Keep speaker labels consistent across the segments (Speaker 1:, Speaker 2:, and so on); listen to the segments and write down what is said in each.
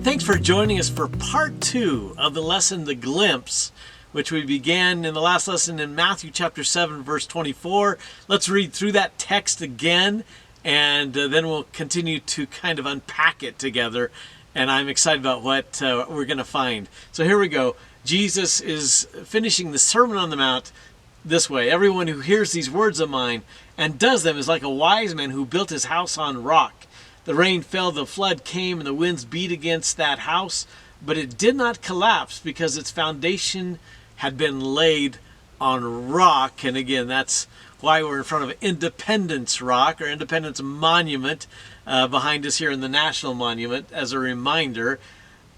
Speaker 1: Thanks for joining us for part 2 of the lesson, The Glimpse, which we began in the last lesson in Matthew chapter 7, verse 24. Let's read through that text again, and then we'll continue to kind of unpack it together. And I'm excited about what we're going to find. So here we go. Jesus is finishing the Sermon on the Mount this way. Everyone who hears these words of mine and does them is like a wise man who built his house on rock. The rain fell, the flood came, and the winds beat against that house, but it did not collapse because its foundation had been laid on rock. And again, that's why we're in front of Independence Rock, or Independence Monument, behind us here in the National Monument, as a reminder.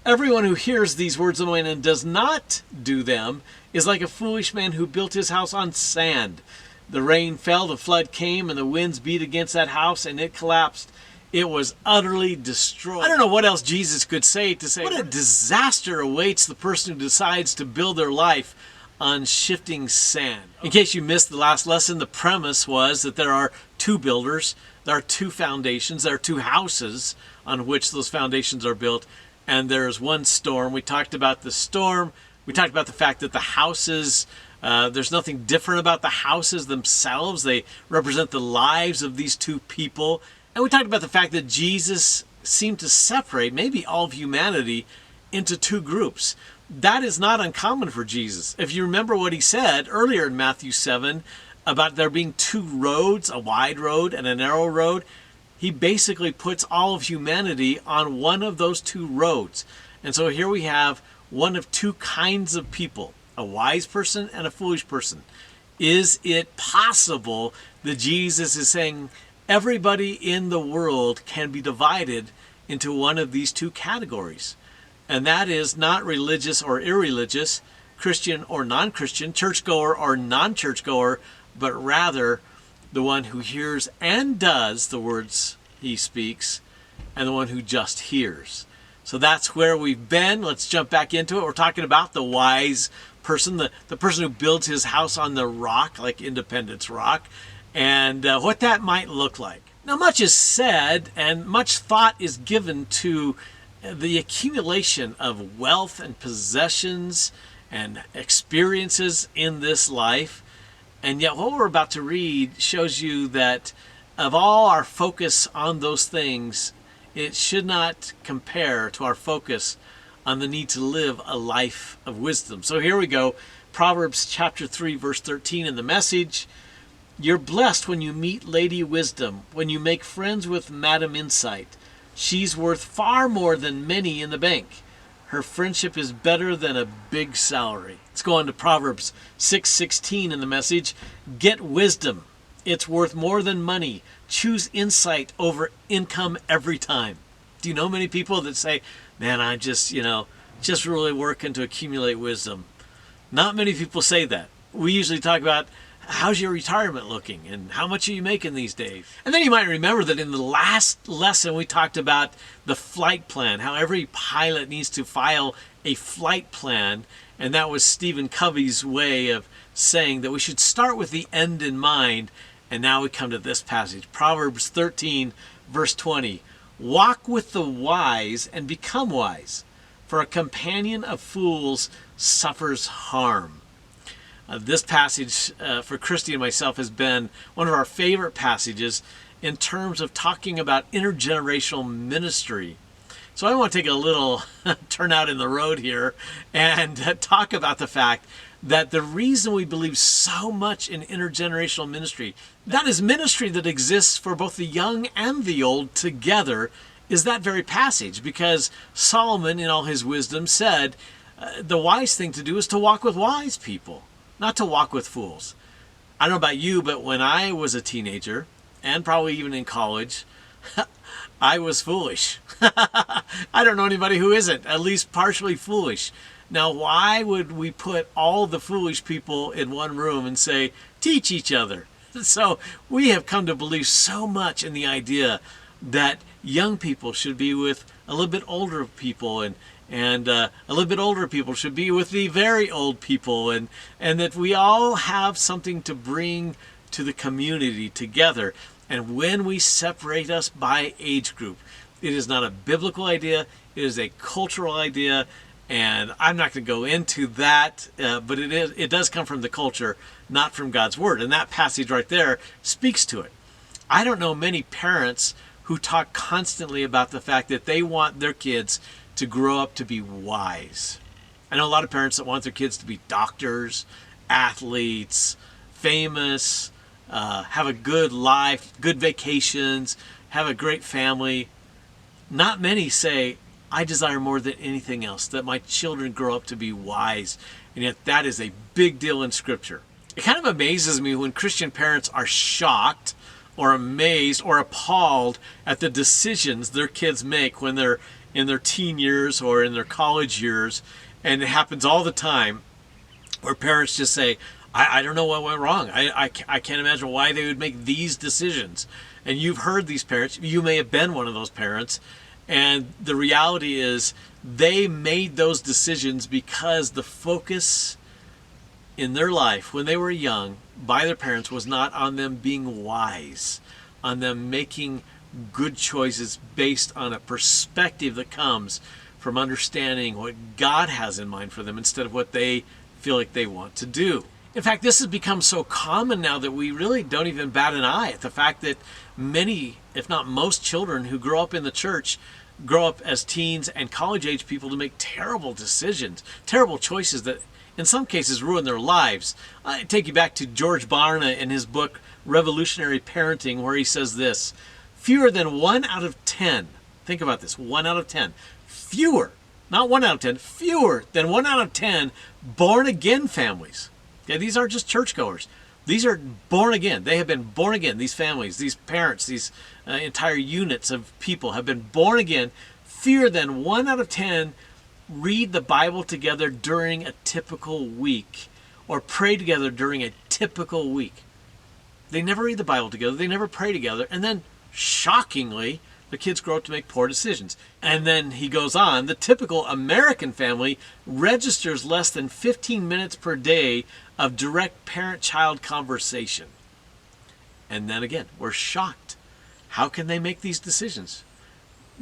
Speaker 1: Everyone who hears these words of mine and does not do them is like a foolish man who built his house on sand. The rain fell, the flood came, and the winds beat against that house, and it collapsed. It was utterly destroyed. I don't know what else Jesus could say to say what a disaster awaits the person who decides to build their life on shifting sand. In case you missed the last lesson, the premise was that there are two builders, there are two foundations, there are two houses on which those foundations are built, and there's one storm. We talked about the storm. We talked about the fact that the houses, there's nothing different about the houses themselves. They represent the lives of these two people. And we talked about the fact that Jesus seemed to separate maybe all of humanity into two groups. That is not uncommon for Jesus. If you remember what he said earlier in Matthew 7 about there being two roads, a wide road and a narrow road, he basically puts all of humanity on one of those two roads. And so here we have one of two kinds of people, a wise person and a foolish person. Is it possible that Jesus is saying everybody in the world can be divided into one of these two categories? And that is not religious or irreligious, Christian or non-Christian, churchgoer or non-churchgoer, but rather the one who hears and does the words he speaks, and the one who just hears. So that's where we've been. Let's jump back into it. We're talking about the wise person, the person who builds his house on the rock, like Independence Rock, and what that might look like. Now, much is said and much thought is given to the accumulation of wealth and possessions and experiences in this life. And yet what we're about to read shows you that of all our focus on those things, it should not compare to our focus on the need to live a life of wisdom. So here we go. Proverbs chapter 3, verse 13 in the Message. You're blessed when you meet Lady Wisdom, when you make friends with Madam Insight. She's worth far more than many in the bank. Her friendship is better than a big salary. Let's go on to Proverbs 6:16 in the Message. Get wisdom. It's worth more than money. Choose insight over income every time. Do you know many people that say, man, I'm just really working to accumulate wisdom? Not many people say that. We usually talk about, how's your retirement looking? And how much are you making these days? And then you might remember that in the last lesson we talked about the flight plan, how every pilot needs to file a flight plan. And that was Stephen Covey's way of saying that we should start with the end in mind. And now we come to this passage, Proverbs 13, verse 20. Walk with the wise and become wise, for a companion of fools suffers harm. This passage for Christy and myself has been one of our favorite passages in terms of talking about intergenerational ministry. So I want to take a little turn out in the road here and talk about the fact that the reason we believe so much in intergenerational ministry, that is ministry that exists for both the young and the old together, is that very passage. Because Solomon, in all his wisdom, said the wise thing to do is to walk with wise people, not to walk with fools. I don't know about you, but when I was a teenager, and probably even in college, I was foolish. I don't know anybody who isn't, at least partially foolish. Now, why would we put all the foolish people in one room and say, teach each other? So we have come to believe so much in the idea that young people should be with a little bit older people, and a little bit older people should be with the very old people, and that we all have something to bring to the community together. And when we separate us by age group, it is not a biblical idea. It is a cultural idea, and I'm not going to go into that, but it does come from the culture, not from God's word. And that passage right there speaks to it. I don't know many parents who talk constantly about the fact that they want their kids to grow up to be wise. I know a lot of parents that want their kids to be doctors, athletes, famous, have a good life, good vacations, have a great family. Not many say, I desire more than anything else that my children grow up to be wise. And yet that is a big deal in Scripture. It kind of amazes me when Christian parents are shocked or amazed or appalled at the decisions their kids make when they're in their teen years or in their college years. And it happens all the time where parents just say, I don't know what went wrong. I can't imagine why they would make these decisions. And you've heard these parents. You may have been one of those parents. And the reality is they made those decisions because the focus in their life when they were young by their parents was not on them being wise, on them making good choices based on a perspective that comes from understanding what God has in mind for them instead of what they feel like they want to do. In fact, this has become so common now that we really don't even bat an eye at the fact that many, if not most children who grow up in the church grow up as teens and college age people to make terrible decisions, terrible choices that in some cases ruin their lives. I take you back to George Barna in his book Revolutionary Parenting, where he says this: fewer than 1 out of 10, think about this, 1 out of 10, fewer, not 1 out of 10, fewer than 1 out of 10 born again families. Okay, these aren't just churchgoers. These are born again. They have been born again. These families, these parents, these entire units of people have been born again. Fewer than 1 out of 10 read the Bible together during a typical week or pray together during a typical week. They never read the Bible together. They never pray together. And then, shockingly, the kids grow up to make poor decisions. And then he goes on, the typical American family registers less than 15 minutes per day of direct parent-child conversation. And then again, we're shocked. How can they make these decisions?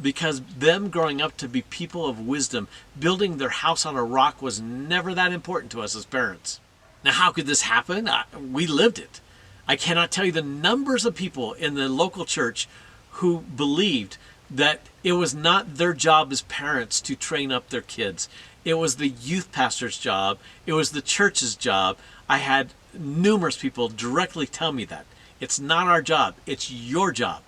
Speaker 1: Because them growing up to be people of wisdom, building their house on a rock was never that important to us as parents. Now, how could this happen? We lived it. I cannot tell you the numbers of people in the local church who believed that it was not their job as parents to train up their kids. It was the youth pastor's job. It was the church's job. I had numerous people directly tell me that. It's not our job. It's your job.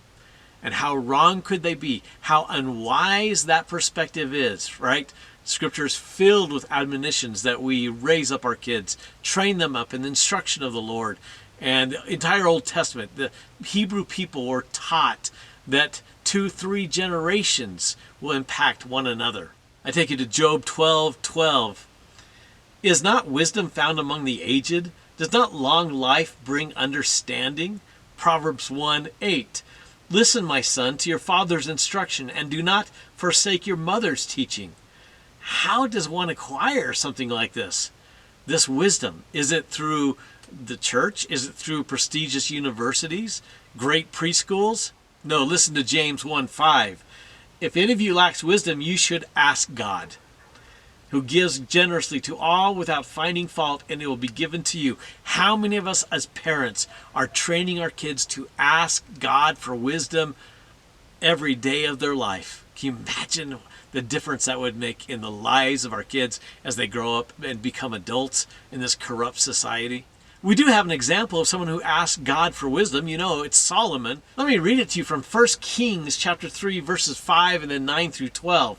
Speaker 1: And how wrong could they be? How unwise that perspective is, right? Scripture is filled with admonitions that we raise up our kids, train them up in the instruction of the Lord. And the entire Old Testament, the Hebrew people were taught that 2-3 generations will impact one another. I take you to Job 12:12. Is not wisdom found among the aged? Does not long life bring understanding? Proverbs 1:8. Listen, my son, to your father's instruction, and do not forsake your mother's teaching. How does one acquire something like this? This wisdom, is it through the church? Is it through prestigious universities? Great preschools? No, listen to James 1:5. If any of you lacks wisdom, you should ask God, who gives generously to all without finding fault, and it will be given to you. How many of us as parents are training our kids to ask God for wisdom every day of their life? Can you imagine the difference that would make in the lives of our kids as they grow up and become adults in this corrupt society? We do have an example of someone who asked God for wisdom. You know, it's Solomon. Let me read it to you from 1 Kings chapter 3, verses 5 and then 9 through 12.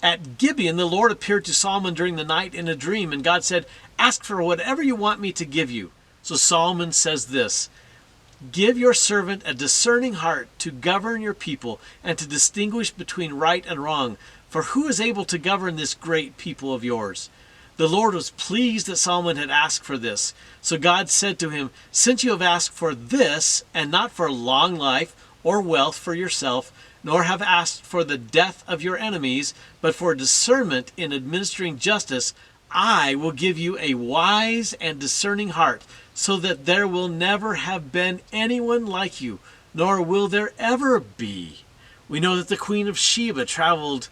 Speaker 1: At Gibeon, the Lord appeared to Solomon during the night in a dream, and God said, ask for whatever you want me to give you. So Solomon says this, give your servant a discerning heart to govern your people and to distinguish between right and wrong. For who is able to govern this great people of yours? The Lord was pleased that Solomon had asked for this. So God said to him, since you have asked for this, and not for long life or wealth for yourself, nor have asked for the death of your enemies, but for discernment in administering justice, I will give you a wise and discerning heart, so that there will never have been anyone like you, nor will there ever be. We know that the Queen of Sheba traveled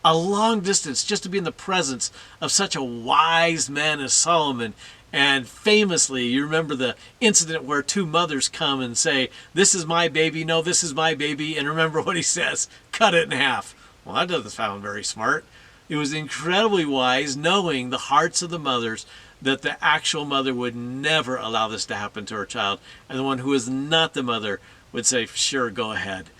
Speaker 1: a long distance just to be in the presence of such a wise man as Solomon. And famously, you remember the incident where two mothers come and say, "This is my baby, no, this is my baby." And remember what he says, "Cut it in half." Well, that doesn't sound very smart. It was incredibly wise, knowing the hearts of the mothers, that the actual mother would never allow this to happen to her child. And the one who is not the mother would say, "Sure, go ahead."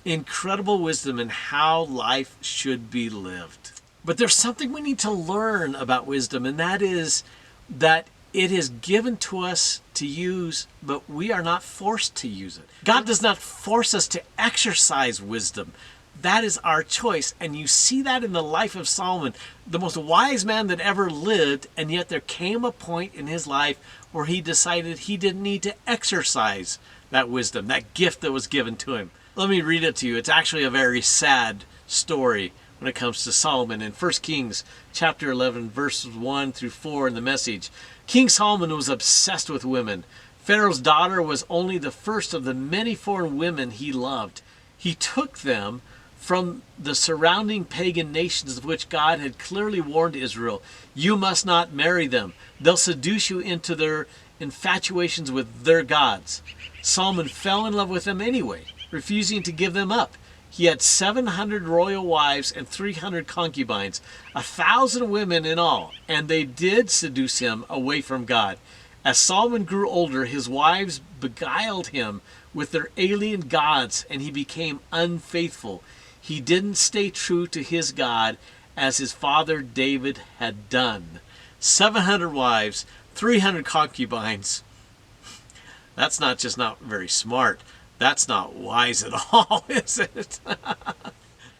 Speaker 1: Incredible wisdom in how life should be lived. But there's something we need to learn about wisdom, and that is that it is given to us to use, but we are not forced to use it. God does not force us to exercise wisdom. That is our choice. And you see that in the life of Solomon, the most wise man that ever lived, and yet there came a point in his life where he decided he didn't need to exercise that wisdom, that gift that was given to him. Let me read it to you. It's actually a very sad story when it comes to Solomon. In 1 Kings chapter 11, verses 1 through 4 in the Message, King Solomon was obsessed with women. Pharaoh's daughter was only the first of the many foreign women he loved. He took them from the surrounding pagan nations of which God had clearly warned Israel, "You must not marry them. They'll seduce you into their infatuations with their gods." Solomon fell in love with them anyway, refusing to give them up. He had 700 royal wives and 300 concubines, 1,000 women in all, and they did seduce him away from God. As Solomon grew older, his wives beguiled him with their alien gods, and he became unfaithful. He didn't stay true to his God as his father David had done. 700 wives, 300 concubines. That's not just not very smart. That's not wise at all, is it?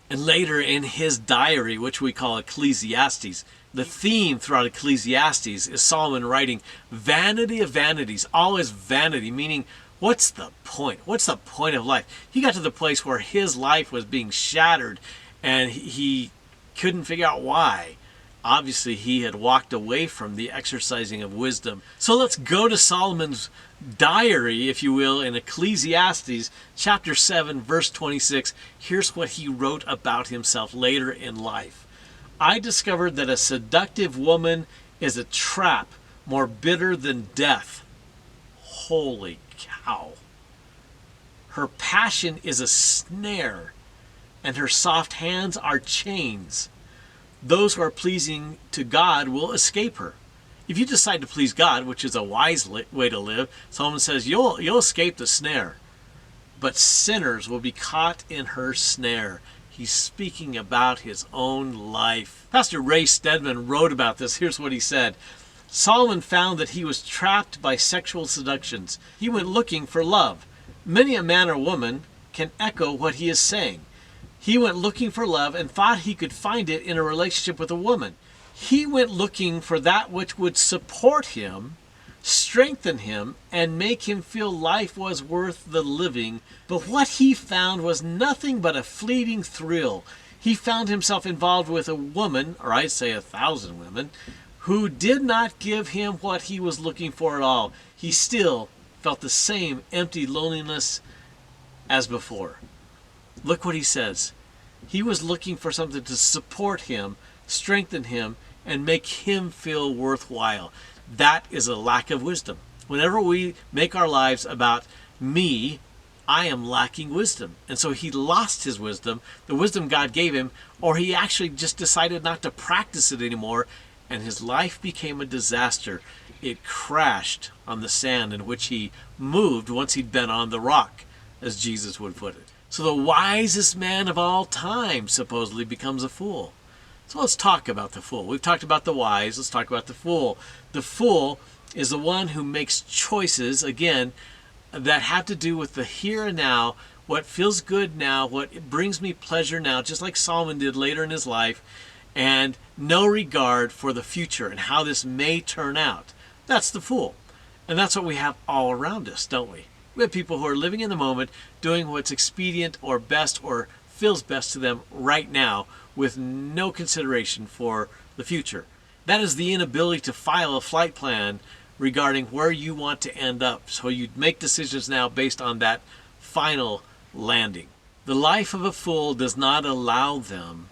Speaker 1: And later in his diary, which we call Ecclesiastes, the theme throughout Ecclesiastes is Solomon writing, "Vanity of vanities," all is vanity, meaning what's the point? What's the point of life? He got to the place where his life was being shattered and he couldn't figure out why. Obviously, he had walked away from the exercising of wisdom. So let's go to Solomon's diary, if you will, in Ecclesiastes chapter 7, verse 26. Here's what he wrote about himself later in life. "I discovered that a seductive woman is a trap more bitter than death." Holy cow. "Her passion is a snare, and her soft hands are chains. Those who are pleasing to God will escape her." If you decide to please God, which is a wise way to live, Solomon says you'll escape the snare. But sinners will be caught in her snare. He's speaking about his own life. Pastor Ray Stedman wrote about this. Here's what he said. Solomon found that he was trapped by sexual seductions. He went looking for love. Many a man or woman can echo what he is saying. He went looking for love and thought he could find it in a relationship with a woman. He went looking for that which would support him, strengthen him, and make him feel life was worth the living. But what he found was nothing but a fleeting thrill. He found himself involved with a woman, or I'd say 1,000 women, who did not give him what he was looking for at all. He still felt the same empty loneliness as before. Look what he says. He was looking for something to support him, strengthen him, and make him feel worthwhile. That is a lack of wisdom. Whenever we make our lives about me, I am lacking wisdom. And so he lost his wisdom, the wisdom God gave him, or he actually just decided not to practice it anymore, and his life became a disaster. It crashed on the sand in which he moved once he'd been on the rock, as Jesus would put it. So the wisest man of all time supposedly becomes a fool. So let's talk about the fool. We've talked about the wise. Let's talk about the fool. The fool is the one who makes choices, again, that have to do with the here and now, what feels good now, what brings me pleasure now, just like Solomon did later in his life, and no regard for the future and how this may turn out. That's the fool. And that's what we have all around us, don't we? We have people who are living in the moment, doing what's expedient or best or feels best to them right now with no consideration for the future. That is the inability to file a flight plan regarding where you want to end up. So you make decisions now based on that final landing. The life of a fool does not allow them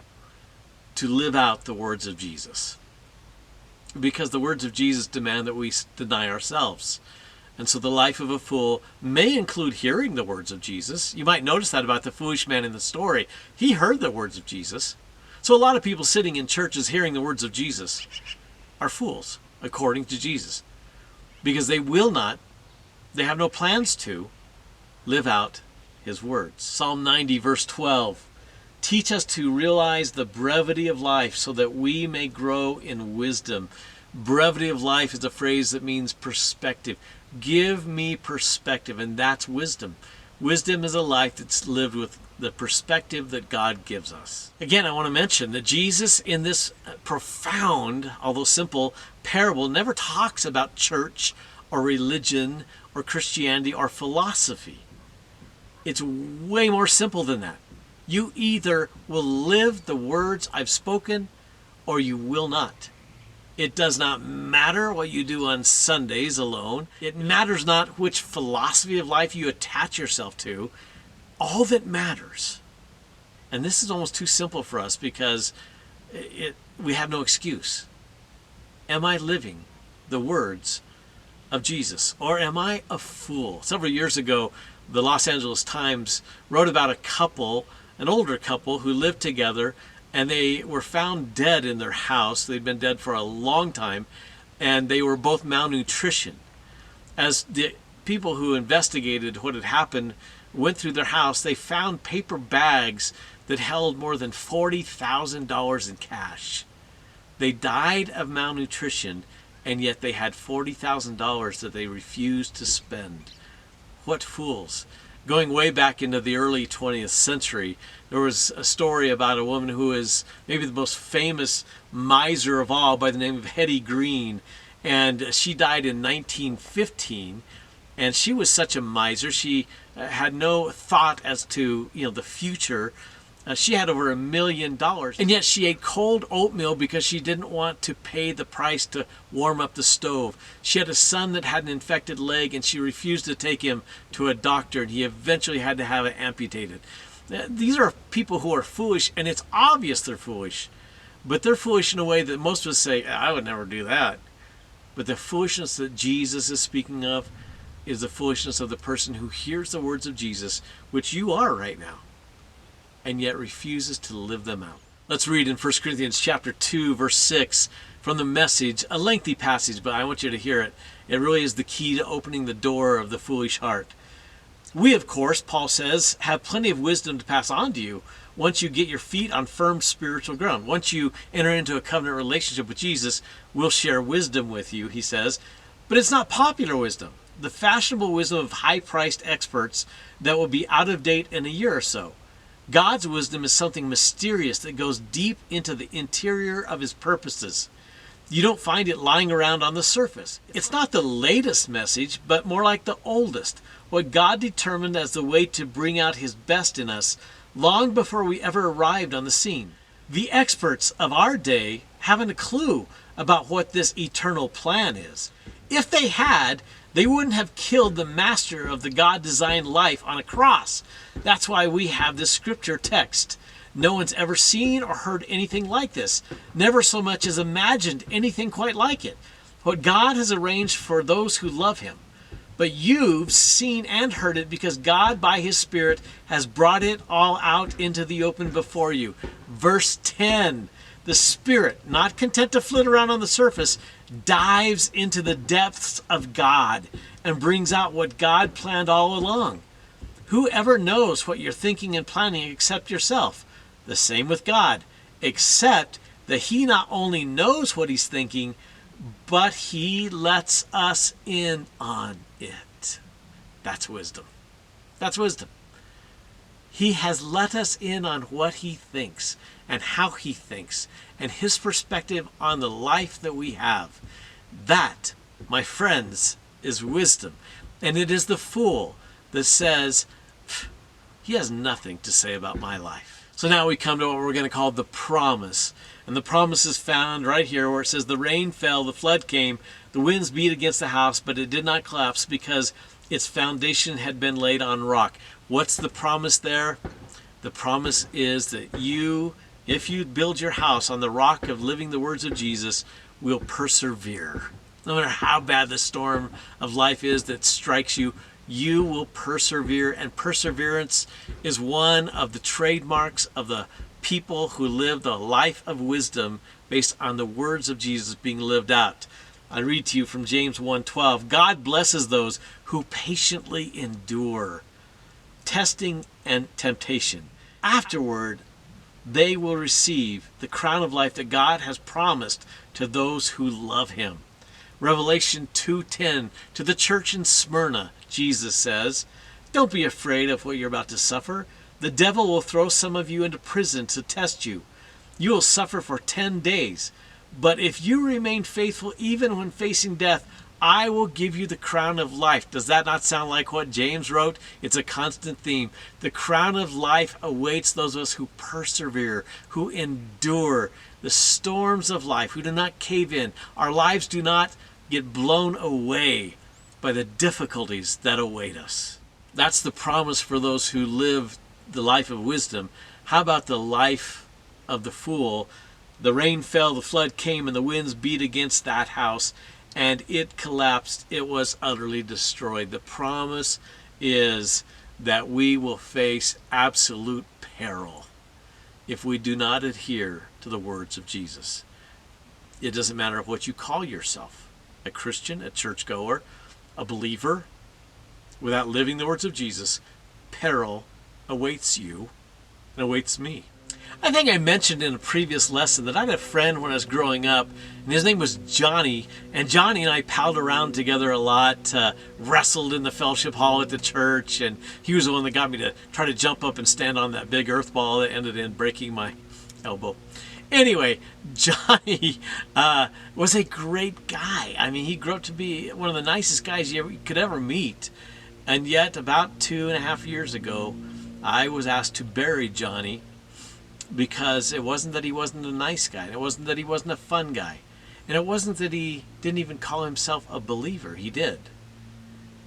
Speaker 1: to live out the words of Jesus. Because the words of Jesus demand that we deny ourselves. And so the life of a fool may include hearing the words of Jesus. You might notice that about the foolish man in the story. He heard the words of Jesus. So a lot of people sitting in churches hearing the words of Jesus are fools, according to Jesus. Because they have no plans to live out his words. Psalm 90, verse 12. Teach us to realize the brevity of life so that we may grow in wisdom. Brevity of life is a phrase that means perspective. Give me perspective, and that's wisdom. Wisdom is a life that's lived with the perspective that God gives us. Again, I want to mention that Jesus in this profound, although simple, parable never talks about church or religion or Christianity or philosophy. It's way more simple than that. You either will live the words I've spoken or you will not. It does not matter what you do on Sundays alone. It matters not which philosophy of life you attach yourself to. All that matters, and this is almost too simple for us because we have no excuse. Am I living the words of Jesus, or am I a fool? Several years ago, the Los Angeles Times wrote about a couple, an older couple who lived together, and they were found dead in their house. They'd been dead for a long time, and they were both malnutrition. As the people who investigated what had happened went through their house, they found paper bags that held more than $40,000 in cash. They died of malnutrition, and yet they had $40,000 that they refused to spend. What fools. Going way back into the early 20th century, there was a story about a woman who is maybe the most famous miser of all by the name of Hetty Green. And she died in 1915. And she was such a miser. She had no thought as to, the future. She had over $1 million. And yet she ate cold oatmeal because she didn't want to pay the price to warm up the stove. She had a son that had an infected leg, and she refused to take him to a doctor, and he eventually had to have it amputated. These are people who are foolish, and it's obvious they're foolish. But they're foolish in a way that most of us say, I would never do that. But the foolishness that Jesus is speaking of is the foolishness of the person who hears the words of Jesus, which you are right now, and yet refuses to live them out. Let's read in 1 Corinthians chapter 2, verse 6 from the Message, a lengthy passage, but I want you to hear it. It really is the key to opening the door of the foolish heart. We, of course, Paul says, have plenty of wisdom to pass on to you once you get your feet on firm spiritual ground. Once you enter into a covenant relationship with Jesus, we'll share wisdom with you, he says. But it's not popular wisdom, the fashionable wisdom of high-priced experts that will be out of date in a year or so. God's wisdom is something mysterious that goes deep into the interior of his purposes. You don't find it lying around on the surface. It's not the latest message, but more like the oldest, what God determined as the way to bring out his best in us long before we ever arrived on the scene. The experts of our day haven't a clue about what this eternal plan is. If they had, they wouldn't have killed the master of the God-designed life on a cross. That's why we have this scripture text. No one's ever seen or heard anything like this, never so much as imagined anything quite like it. What God has arranged for those who love him. But you've seen and heard it because God, by his Spirit, has brought it all out into the open before you. Verse 10, the Spirit, not content to flit around on the surface, dives into the depths of God and brings out what God planned all along. Whoever knows what you're thinking and planning except yourself? The same with God, except that he not only knows what he's thinking, but he lets us in on it. That's wisdom. That's wisdom. He has let us in on what he thinks and how he thinks and his perspective on the life that we have. That, my friends, is wisdom. And it is the fool that says, he has nothing to say about my life. So now we come to what we're going to call the promise. And the promise is found right here where it says, the rain fell, the flood came, the winds beat against the house, but it did not collapse because its foundation had been laid on rock. What's the promise there? The promise is that you if you build your house on the rock of living the words of Jesus, will persevere. No matter how bad the storm of life is that strikes you, you will persevere. And perseverance is one of the trademarks of the people who live the life of wisdom based on the words of Jesus being lived out. I read to you from James 1:12. God blesses those who patiently endure testing and temptation. Afterward, they will receive the crown of life that God has promised to those who love him. Revelation 2:10, to the church in Smyrna, Jesus says, don't be afraid of what you're about to suffer. The devil will throw some of you into prison to test you. You will suffer for 10 days. But if you remain faithful even when facing death, I will give you the crown of life. Does that not sound like what James wrote? It's a constant theme. The crown of life awaits those of us who persevere, who endure the storms of life, who do not cave in. Our lives do not get blown away by the difficulties that await us. That's the promise for those who live the life of wisdom. How about the life of the fool? The rain fell, the flood came, and the winds beat against that house, and it collapsed. It was utterly destroyed. The promise is that we will face absolute peril if we do not adhere to the words of Jesus. It doesn't matter what you call yourself, a Christian, a churchgoer, a believer. Without living the words of Jesus, peril awaits you and awaits me. I think I mentioned in a previous lesson that I had a friend when I was growing up, and his name was Johnny. And Johnny and I palled around together a lot, wrestled in the fellowship hall at the church, and he was the one that got me to try to jump up and stand on that big earth ball that ended in breaking my elbow. Anyway, Johnny was a great guy. I mean, he grew up to be one of the nicest guys you could ever meet. And yet, about 2.5 years ago, I was asked to bury Johnny, because it wasn't that he wasn't a nice guy. It wasn't that he wasn't a fun guy. And it wasn't that he didn't even call himself a believer. He did.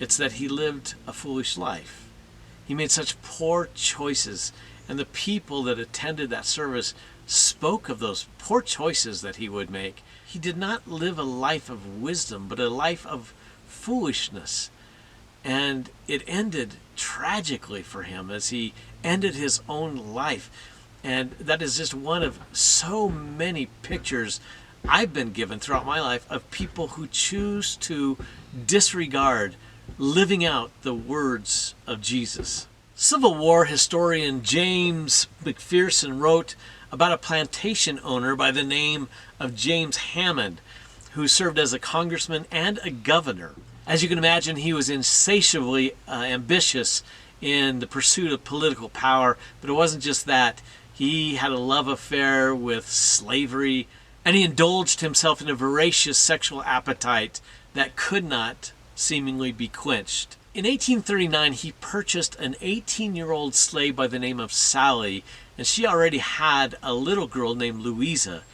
Speaker 1: It's that he lived a foolish life. He made such poor choices. And the people that attended that service spoke of those poor choices that he would make. He did not live a life of wisdom, but a life of foolishness. And it ended tragically for him as he ended his own life. And that is just one of so many pictures I've been given throughout my life of people who choose to disregard living out the words of Jesus. Civil War historian James McPherson wrote about a plantation owner by the name of James Hammond, who served as a congressman and a governor. As you can imagine, he was insatiably ambitious in the pursuit of political power, but it wasn't just that. He had a love affair with slavery, and he indulged himself in a voracious sexual appetite that could not seemingly be quenched. In 1839, he purchased an 18-year-old slave by the name of Sally, and she already had a little girl named Louisa.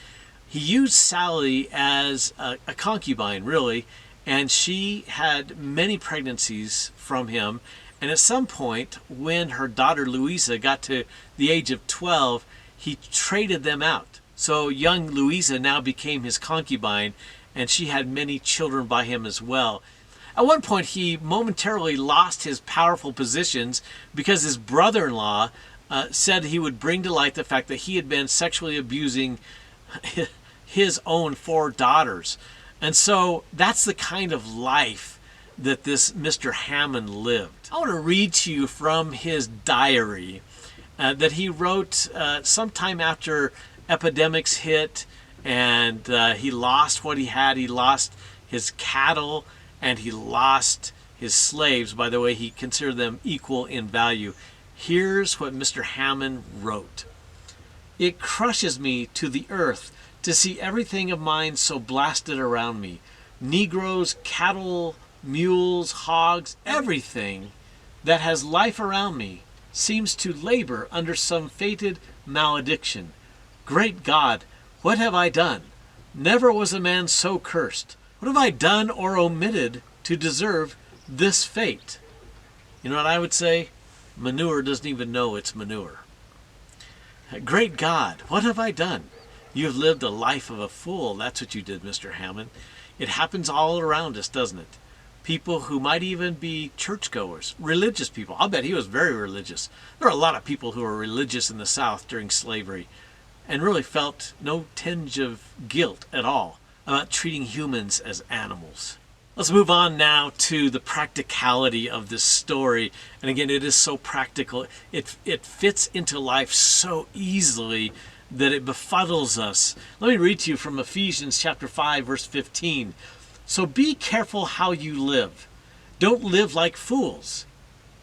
Speaker 1: He used Sally as a concubine, really, and she had many pregnancies from him. And at some point, when her daughter Louisa got to the age of 12, he traded them out. So young Louisa now became his concubine, and she had many children by him as well. At one point, he momentarily lost his powerful positions because his brother-in-law said he would bring to light the fact that he had been sexually abusing his own 4 daughters. And so that's the kind of life that this Mr. Hammond lived. I want to read to you from his diary that he wrote sometime after epidemics hit, and he lost what he had. He lost his cattle and he lost his slaves. By the way, he considered them equal in value. Here's what Mr. Hammond wrote. It crushes me to the earth to see everything of mine so blasted around me. Negroes, cattle, mules, hogs, everything that has life around me seems to labor under some fated malediction. Great God, what have I done? Never was a man so cursed. What have I done or omitted to deserve this fate? You know what I would say? Manure doesn't even know it's manure. Great God, what have I done? You've lived the life of a fool. That's what you did, Mr. Hammond. It happens all around us, doesn't it? People who might even be churchgoers, religious people. I'll bet he was very religious. There are a lot of people who were religious in the South during slavery and really felt no tinge of guilt at all about treating humans as animals. Let's move on now to the practicality of this story. And again, it is so practical. It fits into life so easily that it befuddles us. Let me read to you from Ephesians chapter 5, verse 15. So be careful how you live. Don't live like fools,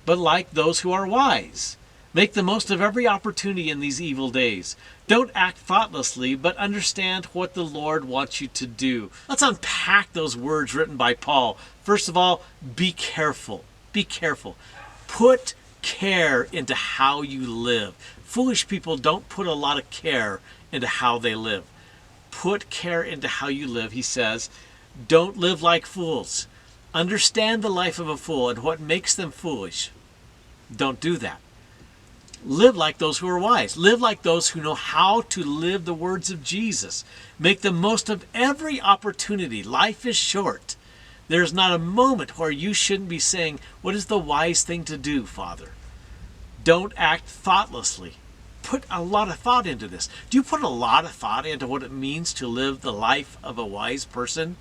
Speaker 1: but like those who are wise. Make the most of every opportunity in these evil days. Don't act thoughtlessly, but understand what the Lord wants you to do. Let's unpack those words written by Paul. First of all, be careful. Be careful. Put care into how you live. Foolish people don't put a lot of care into how they live. Put care into how you live, he says. Don't live like fools. Understand the life of a fool and what makes them foolish. Don't do that. Live like those who are wise. Live like those who know how to live the words of Jesus. Make the most of every opportunity. Life is short. There's not a moment where you shouldn't be saying, what is the wise thing to do, Father? Don't act thoughtlessly. Put a lot of thought into this. Do you put a lot of thought into what it means to live the life of a wise person?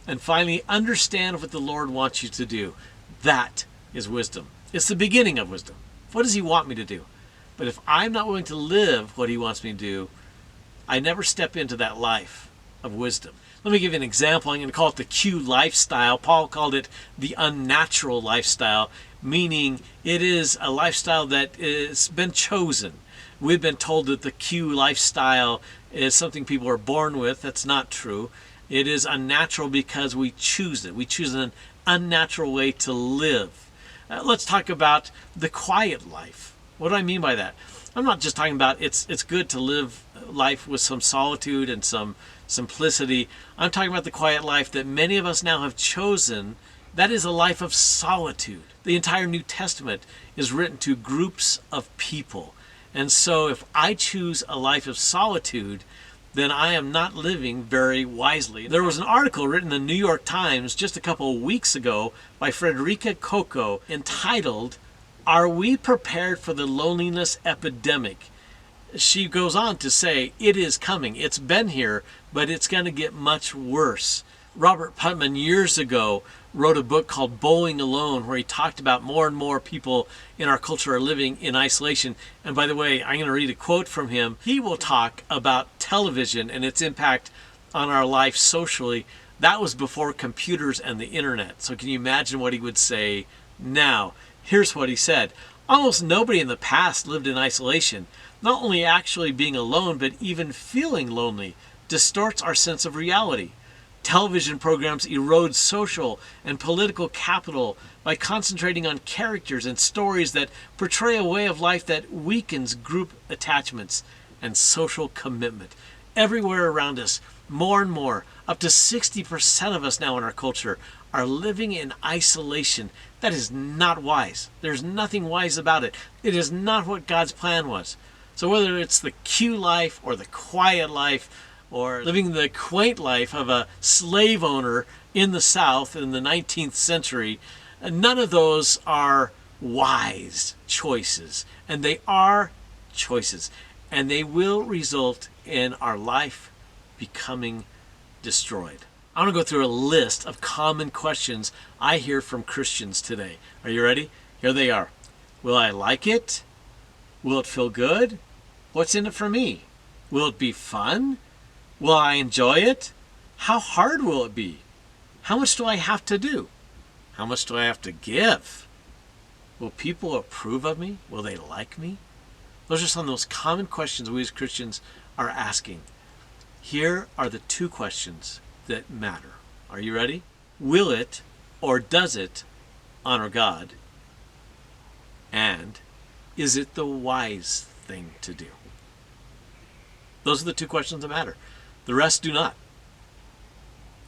Speaker 1: And finally, understand what the Lord wants you to do. That is wisdom. It's the beginning of wisdom. What does he want me to do? But if I'm not willing to live what he wants me to do, I never step into that life of wisdom. Let me give you an example. I'm going to call it the Q lifestyle. Paul called it the unnatural lifestyle, meaning it is a lifestyle that has been chosen. We've been told that the Q lifestyle is something people are born with. That's not true. It is unnatural because we choose it. We choose an unnatural way to live. Let's talk about the quiet life. What do I mean by that? I'm not just talking about it's good to live life with some solitude and some simplicity. I'm talking about the quiet life that many of us now have chosen. That is a life of solitude. The entire New Testament is written to groups of people. And so if I choose a life of solitude, then I am not living very wisely. There was an article written in the New York Times just a couple of weeks ago by Frederica Coco entitled, Are We Prepared for the Loneliness Epidemic? She goes on to say, it is coming. It's been here, but it's going to get much worse. Robert Putnam years ago wrote a book called Bowling Alone, where he talked about more and more people in our culture are living in isolation. And by the way, I'm going to read a quote from him. He will talk about television and its impact on our life socially. That was before computers and the internet. So can you imagine what he would say now? Here's what he said. Almost nobody in the past lived in isolation. Not only actually being alone, but even feeling lonely distorts our sense of reality. Television programs erode social and political capital by concentrating on characters and stories that portray a way of life that weakens group attachments and social commitment. Everywhere around us, more and more, up to 60% of us now in our culture are living in isolation. That is not wise. There's nothing wise about it. It is not what God's plan was. So whether it's the Q life or the quiet life, or living the quaint life of a slave owner in the South in the 19th century, none of those are wise choices. And they are choices. And they will result in our life becoming destroyed. I want to go through a list of common questions I hear from Christians today. Are you ready? Here they are. Will I like it? Will it feel good? What's in it for me? Will it be fun? Will I enjoy it? How hard will it be? How much do I have to do? How much do I have to give? Will people approve of me? Will they like me? Those are some of those common questions we as Christians are asking. Here are the two questions that matter. Are you ready? Will it or does it honor God? And is it the wise thing to do? Those are the two questions that matter. The rest do not.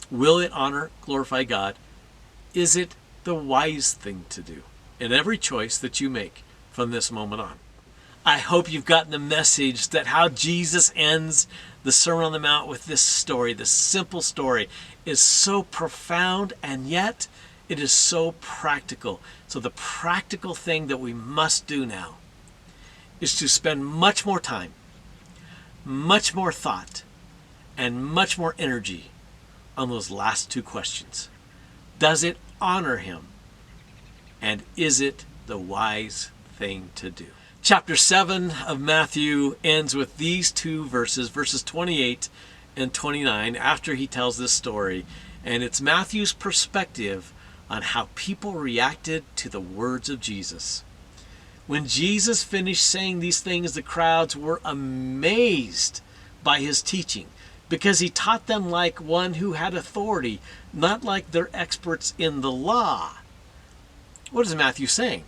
Speaker 1: Will it honor, glorify God? Is it the wise thing to do in every choice that you make from this moment on? I hope you've gotten the message that how Jesus ends the Sermon on the Mount with this story, this simple story, is so profound, and yet it is so practical. So the practical thing that we must do now is to spend much more time, much more thought, and much more energy on those last two questions. Does it honor him? And is it the wise thing to do? Chapter 7 of Matthew ends with these two verses, verses 28 and 29, after he tells this story. And it's Matthew's perspective on how people reacted to the words of Jesus. When Jesus finished saying these things, the crowds were amazed by his teaching, because he taught them like one who had authority, not like they're experts in the law. What is Matthew saying?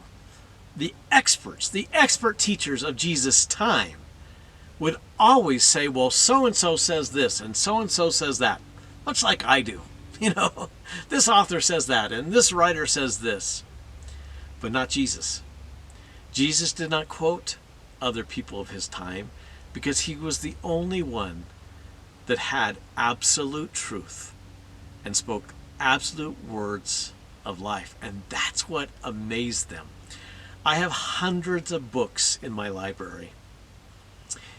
Speaker 1: The experts, the expert teachers of Jesus' time would always say, well, so-and-so says this and so-and-so says that, much like I do. You know, this author says that and this writer says this, but not Jesus. Jesus did not quote other people of his time because he was the only one that had absolute truth and spoke absolute words of life. And that's what amazed them. I have hundreds of books in my library.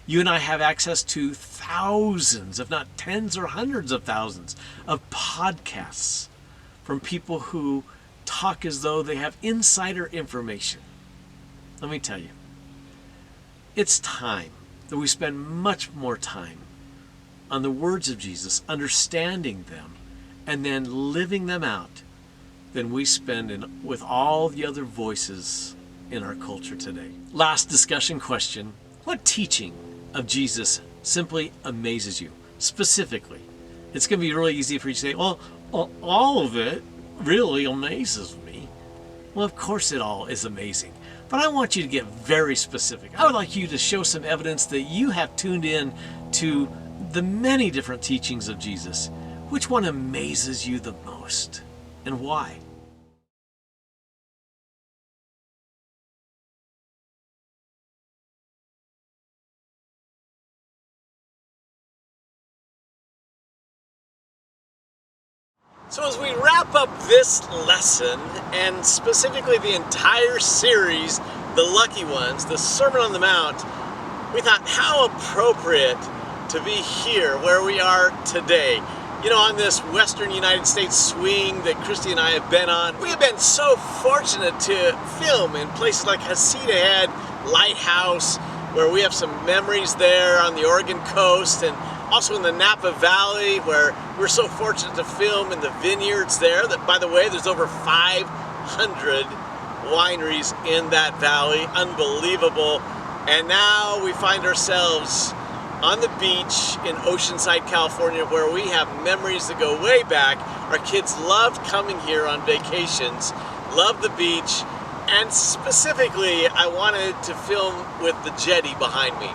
Speaker 1: You and I have access to thousands, if not tens or hundreds of thousands, of podcasts from people who talk as though they have insider information. Let me tell you, it's time that we spend much more time on the words of Jesus, understanding them, and then living them out than we spend with all the other voices in our culture today. Last discussion question: what teaching of Jesus simply amazes you? Specifically, it's going to be really easy for you to say, well, all of it really amazes me. Well, of course it all is amazing. But I want you to get very specific. I would like you to show some evidence that you have tuned in to the many different teachings of Jesus. Which one amazes you the most, and why? So as we wrap up this lesson, and specifically the entire series, The Lucky Ones, the Sermon on the Mount, we thought how appropriate to be here where we are today. You know, on this Western United States swing that Christy and I have been on, we have been so fortunate to film in places like Hasidah Head Lighthouse, where we have some memories there on the Oregon coast, and also in the Napa Valley, where we're so fortunate to film in the vineyards there. That, by the way, there's over 500 wineries in that valley. Unbelievable. And now we find ourselves on the beach in Oceanside, California, where we have memories that go way back. Our kids loved coming here on vacations, loved the beach, and specifically, I wanted to film with the jetty behind me.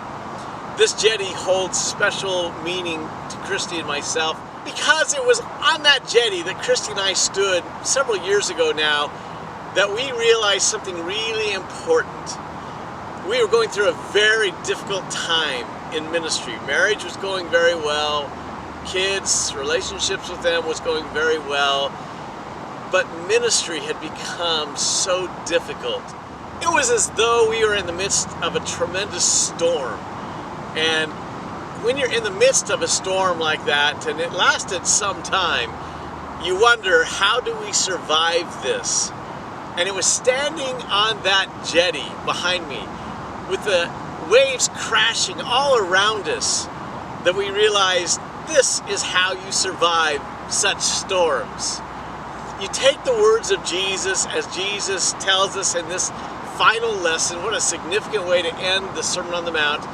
Speaker 1: This jetty holds special meaning to Christy and myself because it was on that jetty that Christy and I stood several years ago now that we realized something really important. We were going through a very difficult time in ministry. Marriage was going very well. Kids, relationships with them was going very well. But ministry had become so difficult. It was as though we were in the midst of a tremendous storm. And when you're in the midst of a storm like that, and it lasted some time, you wonder, how do we survive this? And it was standing on that jetty behind me with the waves crashing all around us that we realized this is how you survive such storms. You take the words of Jesus as Jesus tells us in this final lesson. What a significant way to end the Sermon on the Mount.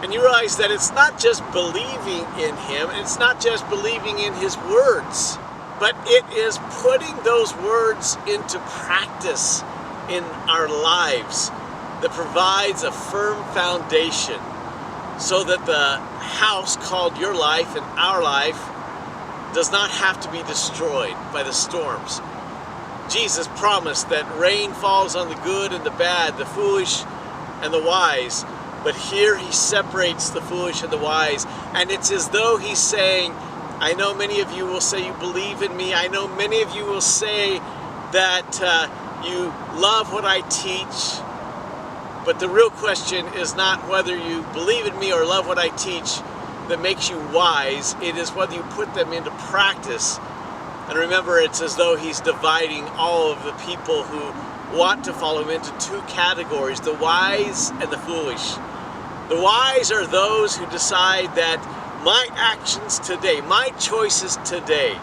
Speaker 1: And you realize that it's not just believing in him, and it's not just believing in his words, but it is putting those words into practice in our lives that provides a firm foundation so that the house called your life and our life does not have to be destroyed by the storms. Jesus promised that rain falls on the good and the bad, the foolish and the wise. But here he separates the foolish and the wise. And it's as though he's saying, I know many of you will say you believe in me. I know many of you will say that you love what I teach. But the real question is not whether you believe in me or love what I teach that makes you wise. It is whether you put them into practice. And remember, it's as though he's dividing all of the people who want to follow him into two categories, the wise and the foolish. The wise are those who decide that my actions today, my choices today,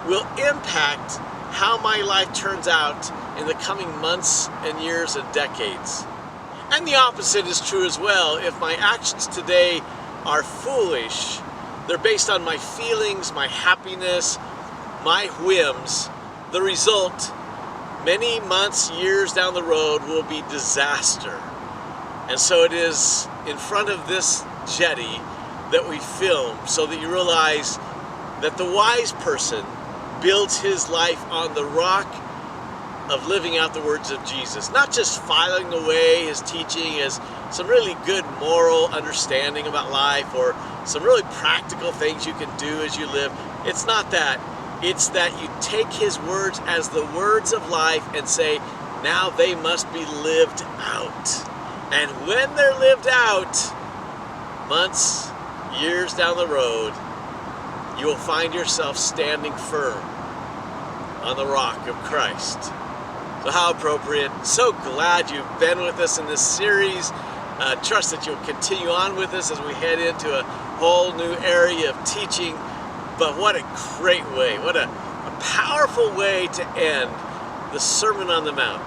Speaker 1: will impact how my life turns out in the coming months and years and decades. And the opposite is true as well. If my actions today are foolish, they're based on my feelings, my happiness, my whims, the result, many months, years down the road, will be disaster. And so it is in front of this jetty that we film, so that you realize that the wise person builds his life on the rock of living out the words of Jesus, not just filing away his teaching as some really good moral understanding about life or some really practical things you can do as you live. It's not that. It's that you take his words as the words of life and say, now they must be lived out. And when they're lived out, months, years down the road, you will find yourself standing firm on the rock of Christ. So how appropriate. So glad you've been with us in this series. Trust that you'll continue on with us as we head into a whole new area of teaching. But what a great way, what a powerful way to end the Sermon on the Mount.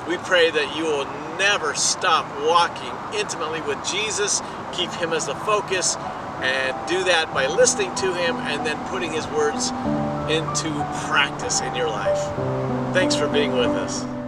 Speaker 1: We pray that you will never stop walking intimately with Jesus. Keep him as the focus, and do that by listening to him and then putting his words into practice in your life. Thanks for being with us.